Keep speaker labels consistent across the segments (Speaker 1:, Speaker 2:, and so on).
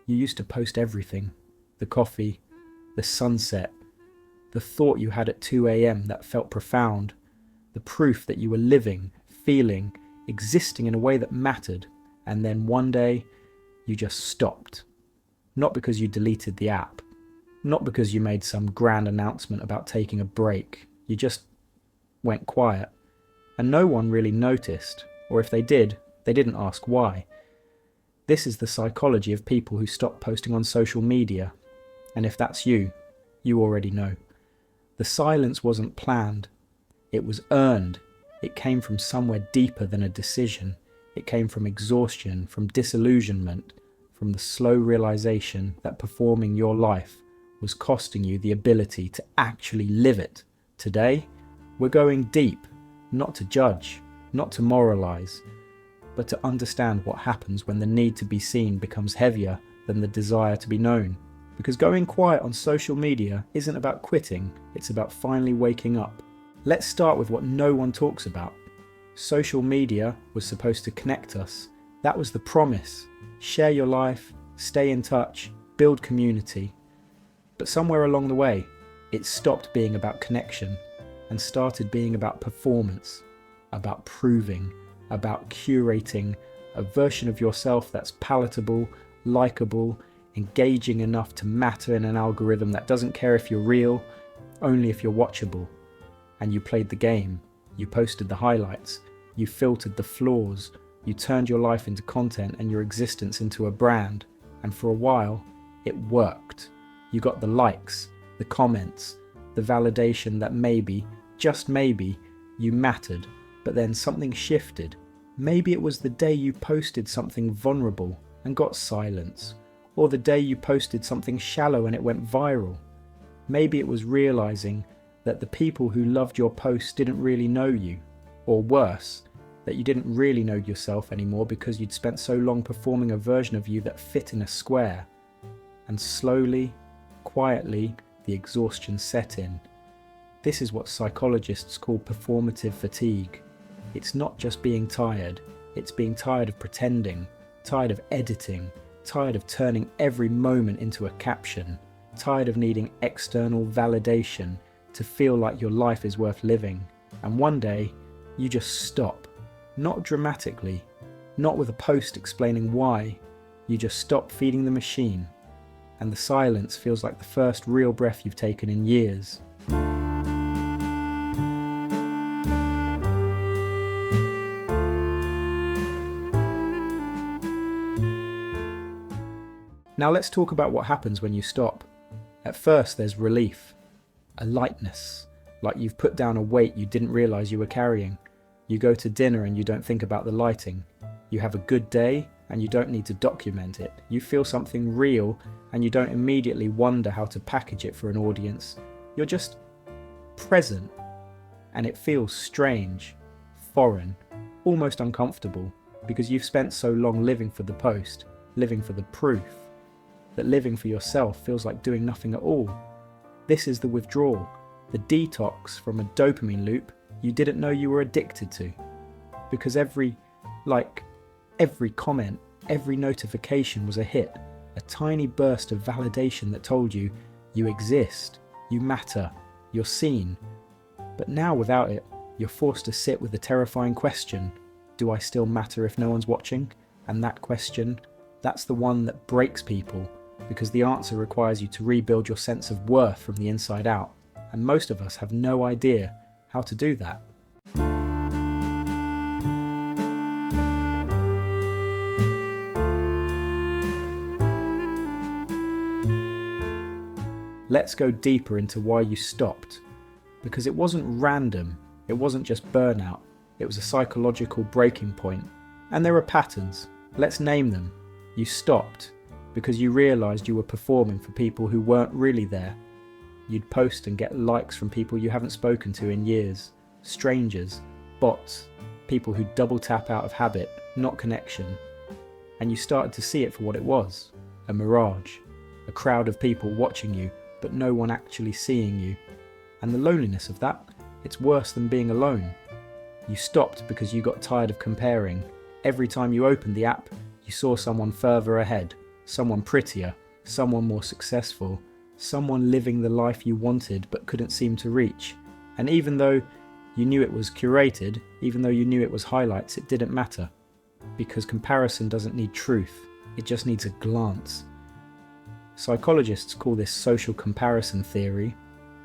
Speaker 1: You used to post everything: the coffee, the sunset, the thought you had at 2 a.m. that felt profound, the proof that you were living, feeling, existing in a way that mattered. And then one day, you just stopped. Not because you deleted the app, not because you made some grand announcement about taking a break. You just went quiet. And no one really noticed, or if they did, they didn't ask why. This is the psychology of people who stop posting on social media. And if that's you, you already know. The silence wasn't planned. It was earned. It came from somewhere deeper than a decision. It came from exhaustion, from disillusionment, from the slow realization that performing your life was costing you the ability to actually live it. Today, we're going deep, not to judge, not to moralize, but to understand what happens when the need to be seen becomes heavier than the desire to be known. Because going quiet on social media isn't about quitting, it's about finally waking up. Let's start with what no one talks about. Social media was supposed to connect us. That was the promise. Share your life, stay in touch, build community. But somewhere along the way, it stopped being about connection and started being about performance, about proving, about curating a version of yourself that's palatable, likable, engaging enough to matter in an algorithm that doesn't care if you're real, only if you're watchable. And you played the game, you posted the highlights, you filtered the flaws, you turned your life into content and your existence into a brand. And for a while, it worked. You got the likes, the comments, the validation that maybe, just maybe, you mattered. But then something shifted. Maybe it was the day you posted something vulnerable and got silence. Or the day you posted something shallow and it went viral. Maybe it was realizing that the people who loved your posts didn't really know you. Or worse, that you didn't really know yourself anymore because you'd spent so long performing a version of you that fit in a square. And slowly, quietly, the exhaustion set in. This is what psychologists call performative fatigue. It's not just being tired, it's being tired of pretending, tired of editing, tired of turning every moment into a caption, tired of needing external validation to feel like your life is worth living. And one day, you just stop. Not dramatically, not with a post explaining why. You just stop feeding the machine. And the silence feels like the first real breath you've taken in years. Now let's talk about what happens when you stop. At first there's relief, a lightness, like you've put down a weight you didn't realize you were carrying. You go to dinner and you don't think about the lighting. You have a good day and you don't need to document it. You feel something real and you don't immediately wonder how to package it for an audience. You're just present, and it feels strange, foreign, almost uncomfortable, because you've spent so long living for the post, living for the proof, that living for yourself feels like doing nothing at all. This is the withdrawal, the detox from a dopamine loop you didn't know you were addicted to. Because every like, every comment, every notification was a hit, a tiny burst of validation that told you you exist, you matter, you're seen. But now without it, you're forced to sit with the terrifying question, do I still matter if no one's watching? And that question, that's the one that breaks people, because the answer requires you to rebuild your sense of worth from the inside out. And most of us have no idea how to do that. Let's go deeper into why you stopped. Because it wasn't random, it wasn't just burnout, it was a psychological breaking point. And there are patterns, let's name them. You stopped because you realised you were performing for people who weren't really there. You'd post and get likes from people you haven't spoken to in years, strangers, bots, people who double tap out of habit, not connection. And you started to see it for what it was, a mirage, a crowd of people watching you, but no one actually seeing you. And the loneliness of that, it's worse than being alone. You stopped because you got tired of comparing. Every time you opened the app, you saw someone further ahead, someone prettier, someone more successful, someone living the life you wanted but couldn't seem to reach. And even though you knew it was curated, even though you knew it was highlights, it didn't matter. Because comparison doesn't need truth, it just needs a glance. Psychologists call this social comparison theory,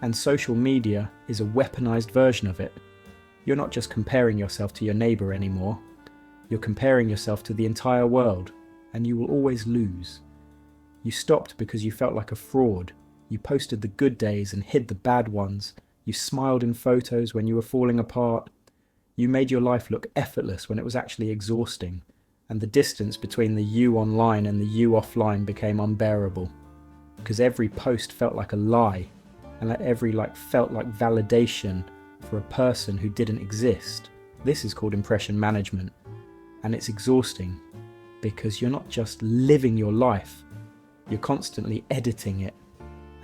Speaker 1: and social media is a weaponized version of it. You're not just comparing yourself to your neighbor anymore, you're comparing yourself to the entire world, and you will always lose. You stopped because you felt like a fraud. You posted the good days and hid the bad ones. You smiled in photos when you were falling apart. You made your life look effortless when it was actually exhausting, and the distance between the you online and the you offline became unbearable. Because every post felt like a lie, and every like felt like validation for a person who didn't exist. This is called impression management, and it's exhausting because you're not just living your life, you're constantly editing it.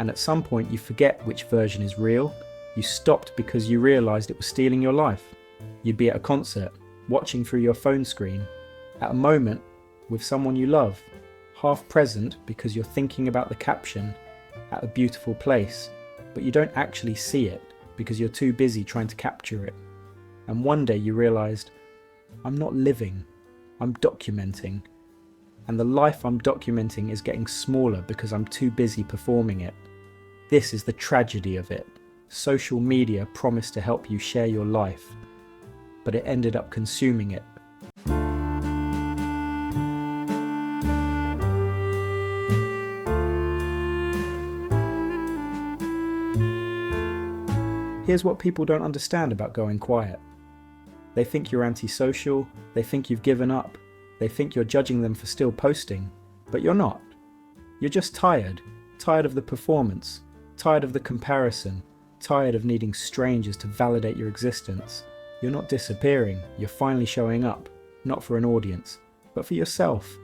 Speaker 1: And at some point you forget which version is real. You stopped because you realised it was stealing your life. You'd be at a concert, watching through your phone screen, at a moment with someone you love, half present because you're thinking about the caption at a beautiful place, but you don't actually see it because you're too busy trying to capture it. And one day you realised, I'm not living, I'm documenting. And the life I'm documenting is getting smaller because I'm too busy performing it. This is the tragedy of it. Social media promised to help you share your life, but it ended up consuming it. Here's what people don't understand about going quiet. They think you're antisocial, they think you've given up, they think you're judging them for still posting, but you're not. You're just tired of the performance, tired of the comparison, tired of needing strangers to validate your existence. You're not disappearing, you're finally showing up, not for an audience, but for yourself.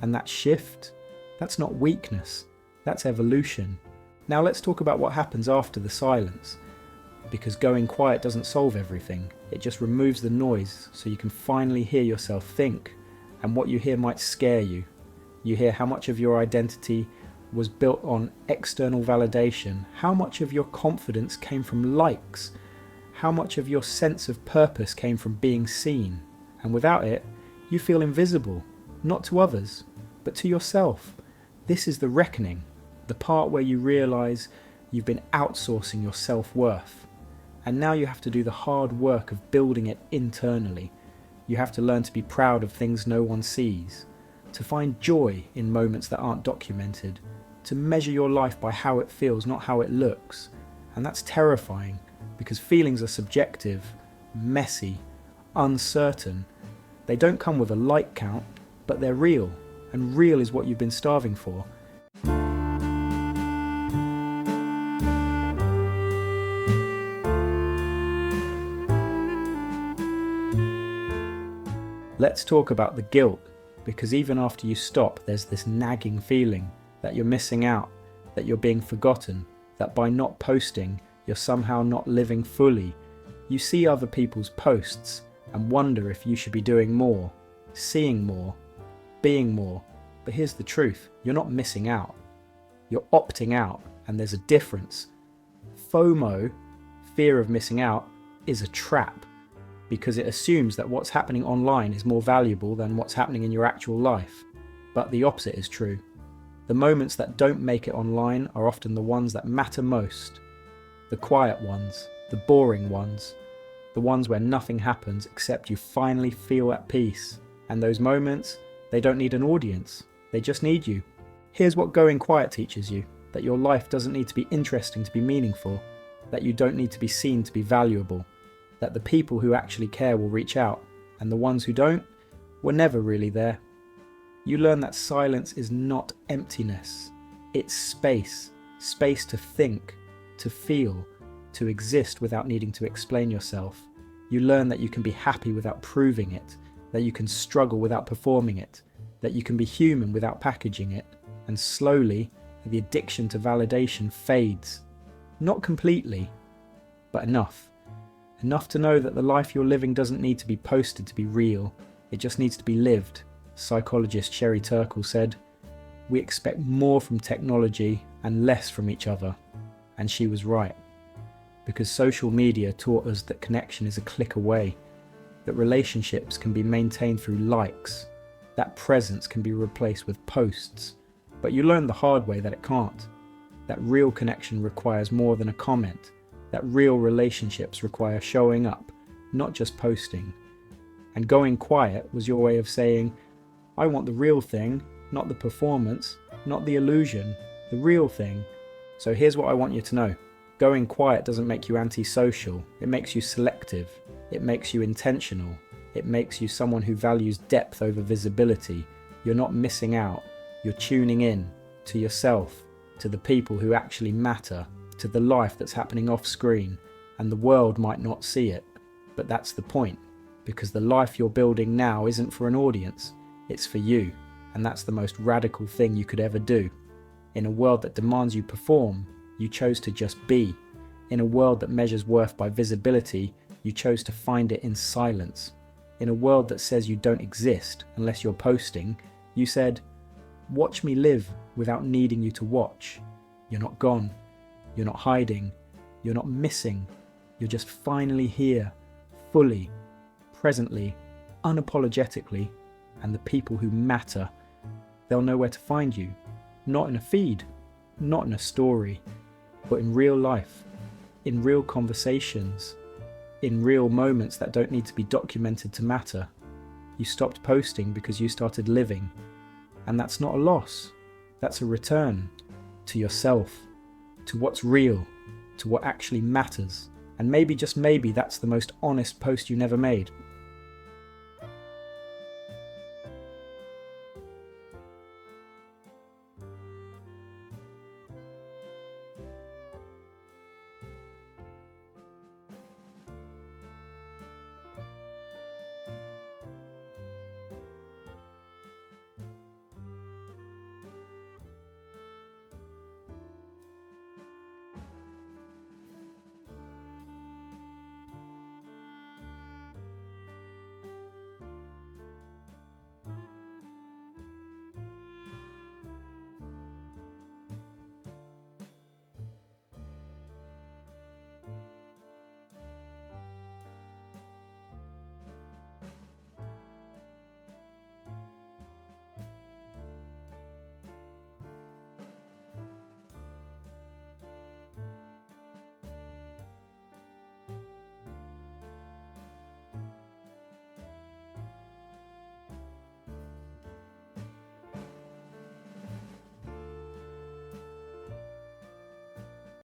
Speaker 1: And that shift, that's not weakness, that's evolution. Now let's talk about what happens after the silence. Because going quiet doesn't solve everything, it just removes the noise so you can finally hear yourself think, and what you hear might scare you. You hear how much of your identity was built on external validation, how much of your confidence came from likes, how much of your sense of purpose came from being seen, and without it, you feel invisible, not to others, but to yourself. This is the reckoning, the part where you realise you've been outsourcing your self-worth. And now you have to do the hard work of building it internally. You have to learn to be proud of things no one sees, to find joy in moments that aren't documented, to measure your life by how it feels, not how it looks. And that's terrifying, because feelings are subjective, messy, uncertain. They don't come with a like count, but they're real, and real is what you've been starving for. Let's talk about the guilt, because even after you stop, there's this nagging feeling that you're missing out, that you're being forgotten, that by not posting, you're somehow not living fully. You see other people's posts and wonder if you should be doing more, seeing more, being more. But here's the truth, you're not missing out. You're opting out, and there's a difference. FOMO, fear of missing out, is a trap, because it assumes that what's happening online is more valuable than what's happening in your actual life. But the opposite is true. The moments that don't make it online are often the ones that matter most. The quiet ones, the boring ones, the ones where nothing happens except you finally feel at peace. And those moments, they don't need an audience, they just need you. Here's what going quiet teaches you, that your life doesn't need to be interesting to be meaningful, that you don't need to be seen to be valuable, that the people who actually care will reach out, and the ones who don't were never really there. You learn that silence is not emptiness, it's space. Space to think, to feel, to exist without needing to explain yourself. You learn that you can be happy without proving it, that you can struggle without performing it, that you can be human without packaging it, and slowly, the addiction to validation fades. Not completely, but enough. Enough to know that the life you're living doesn't need to be posted to be real, it just needs to be lived. Psychologist Sherry Turkle said, We expect more from technology and less from each other. And she was right. Because social media taught us that connection is a click away, that relationships can be maintained through likes, that presence can be replaced with posts. But you learn the hard way that it can't. That real connection requires more than a comment. That real relationships require showing up, not just posting. And going quiet was your way of saying, I want the real thing, not the performance, not the illusion, the real thing. So here's what I want you to know. Going quiet doesn't make you antisocial. It makes you selective. It makes you intentional. It makes you someone who values depth over visibility. You're not missing out. You're tuning in to yourself, to the people who actually matter, to the life that's happening off screen, and the world might not see it. But that's the point, because the life you're building now isn't for an audience, it's for you, and that's the most radical thing you could ever do. In a world that demands you perform, you chose to just be. In a world that measures worth by visibility, you chose to find it in silence. In a world that says you don't exist unless you're posting, you said, watch me live without needing you to watch. You're not gone. You're not hiding. You're not missing. You're just finally here, fully, presently, unapologetically, and the people who matter, they'll know where to find you. Not in a feed, not in a story, but in real life, in real conversations, in real moments that don't need to be documented to matter. You stopped posting because you started living, and that's not a loss. That's a return to yourself, to what's real, to what actually matters. And maybe, just maybe, that's the most honest post you never made.